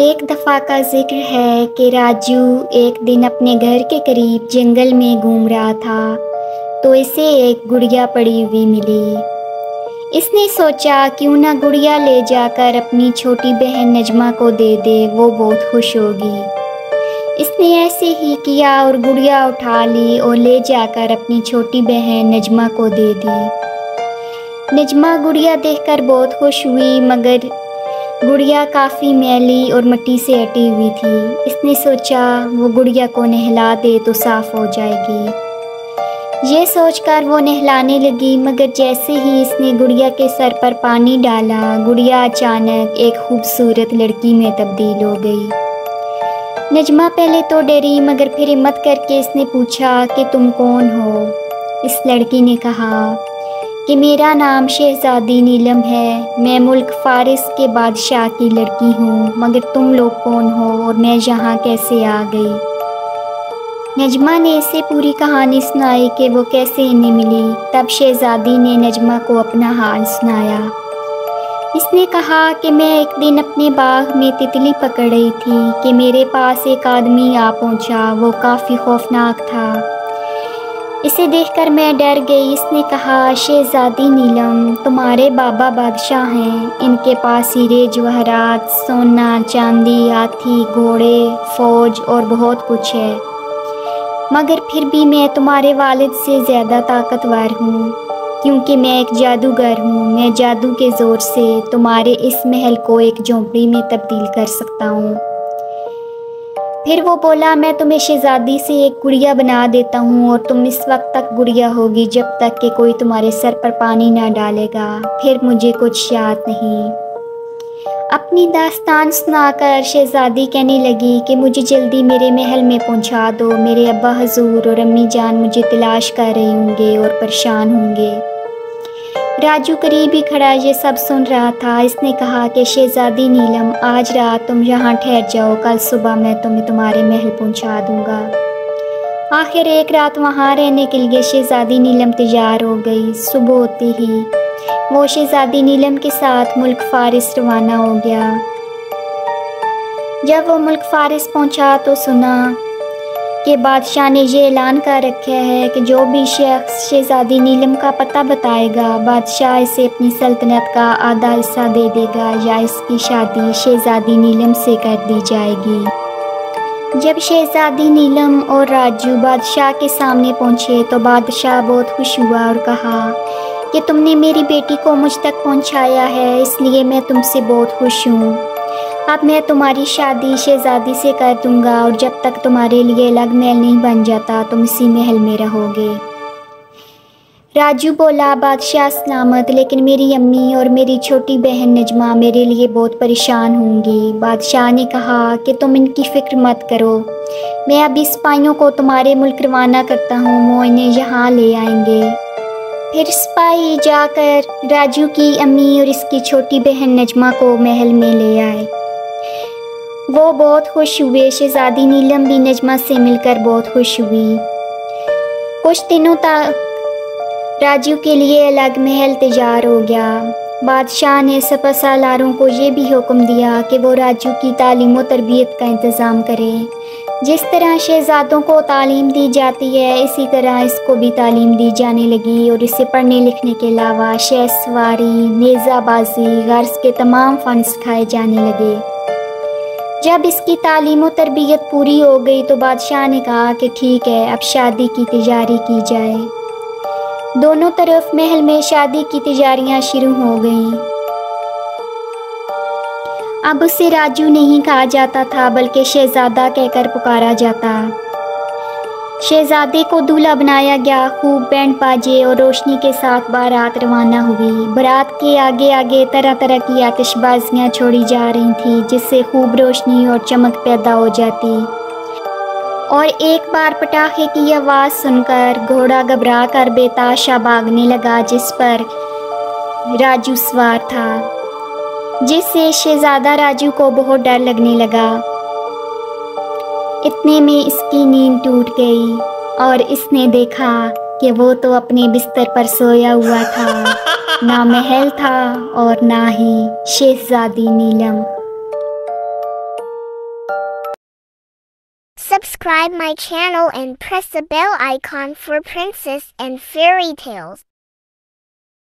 ایک دفعہ کا ذکر ہے کہ راجو ایک دن اپنے گھر کے قریب جنگل میں گھوم رہا تھا تو اسے ایک گڑیا پڑی ہوئی ملی۔ اس نے سوچا کیوں نہ گڑیا لے جا کر اپنی چھوٹی بہن نجمہ کو دے دے، وہ بہت خوش ہوگی۔ اس نے ایسے ہی کیا اور گڑیا اٹھا لی اور لے جا کر اپنی چھوٹی بہن نجمہ کو دے دی۔ نجمہ گڑیا دیکھ کر بہت خوش ہوئی، مگر گڑیا کافی میلی اور مٹی سے اٹی ہوئی تھی۔ اس نے سوچا وہ گڑیا کو نہلا دے تو صاف ہو جائے گی۔ یہ سوچ کر وہ نہلانے لگی، مگر جیسے ہی اس نے گڑیا کے سر پر پانی ڈالا، گڑیا اچانک ایک خوبصورت لڑکی میں تبدیل ہو گئی۔ نجمہ پہلے تو ڈری، مگر پھر ہمت کر کے اس نے پوچھا کہ تم کون ہو؟ اس لڑکی نے کہا کہ میرا نام شہزادی نیلم ہے، میں ملک فارس کے بادشاہ کی لڑکی ہوں، مگر تم لوگ کون ہو اور میں یہاں کیسے آ گئی؟ نجمہ نے اسے پوری کہانی سنائی کہ وہ کیسے انہیں ملی۔ تب شہزادی نے نجمہ کو اپنا حال سنایا۔ اس نے کہا کہ میں ایک دن اپنے باغ میں تتلی پکڑ رہی تھی کہ میرے پاس ایک آدمی آ پہنچا، وہ کافی خوفناک تھا۔ اسے دیکھ کر میں ڈر گئی۔ اس نے کہا شہزادی نیلم، تمہارے بابا بادشاہ ہیں، ان کے پاس ہیرے جواہرات، سونا چاندی، ہاتھی گھوڑے، فوج اور بہت کچھ ہے، مگر پھر بھی میں تمہارے والد سے زیادہ طاقتور ہوں، کیونکہ میں ایک جادوگر ہوں۔ میں جادو کے زور سے تمہارے اس محل کو ایک جھونپڑی میں تبدیل کر سکتا ہوں۔ پھر وہ بولا میں تمہیں شہزادی سے ایک گڑیا بنا دیتا ہوں اور تم اس وقت تک گڑیا ہوگی جب تک کہ کوئی تمہارے سر پر پانی نہ ڈالے گا۔ پھر مجھے کچھ یاد نہیں۔ اپنی داستان سنا کر شہزادی کہنے لگی کہ مجھے جلدی میرے محل میں پہنچا دو، میرے ابا حضور اور امی جان مجھے تلاش کر رہے ہوں گے اور پریشان ہوں گے۔ راجو قریب ہی کھڑا یہ سب سن رہا تھا۔ اس نے کہا کہ شہزادی نیلم، آج رات تم یہاں ٹھہر جاؤ، کل صبح میں تمہیں تمہارے محل پہنچا دوں گا۔ آخر ایک رات وہاں رہنے کے لیے شہزادی نیلم تیار ہو گئی۔ صبح ہوتے ہی وہ شہزادی نیلم کے ساتھ ملک فارس روانہ ہو گیا۔ جب وہ ملک فارس پہنچا تو سنا کہ بادشاہ نے یہ اعلان کر رکھا ہے کہ جو بھی شخص شہزادی نیلم کا پتہ بتائے گا، بادشاہ اسے اپنی سلطنت کا آدھا حصہ دے دے گا یا اس کی شادی شہزادی نیلم سے کر دی جائے گی۔ جب شہزادی نیلم اور راجو بادشاہ کے سامنے پہنچے تو بادشاہ بہت خوش ہوا اور کہا کہ تم نے میری بیٹی کو مجھ تک پہنچایا ہے، اس لیے میں تم سے بہت خوش ہوں۔ اب میں تمہاری شادی شہزادی سے کر دوں گا اور جب تک تمہارے لیے الگ محل نہیں بن جاتا تم اسی محل میں رہو گے۔ راجو بولا بادشاہ سلامت، لیکن میری امی اور میری چھوٹی بہن نجمہ میرے لیے بہت پریشان ہوں گی۔ بادشاہ نے کہا کہ تم ان کی فکر مت کرو، میں اب سپاہیوں کو تمہارے ملک روانہ کرتا ہوں، وہ انہیں یہاں لے آئیں گے۔ پھر سپاہی جا کر راجو کی امی اور اس کی چھوٹی بہن نجمہ کو محل میں لے آئے۔ وہ بہت خوش ہوئے۔ شہزادی نیلم بھی نجمہ سے مل کر بہت خوش ہوئی۔ کچھ دنوں تک راجو کے لیے الگ محل تیار ہو گیا۔ بادشاہ نے سپہ سالاروں کو یہ بھی حکم دیا کہ وہ راجو کی تعلیم و تربیت کا انتظام کریں۔ جس طرح شہزادوں کو تعلیم دی جاتی ہے اسی طرح اس کو بھی تعلیم دی جانے لگی اور اسے پڑھنے لکھنے کے علاوہ شہ سواری، نیزہ بازی، غرض کے تمام فن سکھائے جانے لگے۔ جب اس کی تعلیم و تربیت پوری ہو گئی تو بادشاہ نے کہا کہ ٹھیک ہے، اب شادی کی تیاری کی جائے۔ دونوں طرف محل میں شادی کی تیاریاں شروع ہو گئیں۔ اب اسے راجو نہیں کہا جاتا تھا بلکہ شہزادہ کہہ کر پکارا جاتا۔ شہزادے کو دولہا بنایا گیا۔ خوب بینڈ باجے اور روشنی کے ساتھ بارات روانہ ہوئی۔ بارات کے آگے آگے طرح طرح کی آتش بازیاں چھوڑی جا رہی تھیں جس سے خوب روشنی اور چمک پیدا ہو جاتی، اور ایک بار پٹاخے کی آواز سن کر گھوڑا گھبرا کر بے تحاشا بھاگنے لگا جس پر راجو سوار تھا، جس سے شہزادہ راجو کو بہت ڈر لگنے لگا۔ اتنے میں اس کی نیند ٹوٹ گئی اور اس نے دیکھا کہ وہ تو اپنے بستر پر سویا ہوا تھا، نہ محل تھا اور نہ ہی شہزادی نیلم۔ Subscribe my channel and press the bell icon for princess and fairy tales.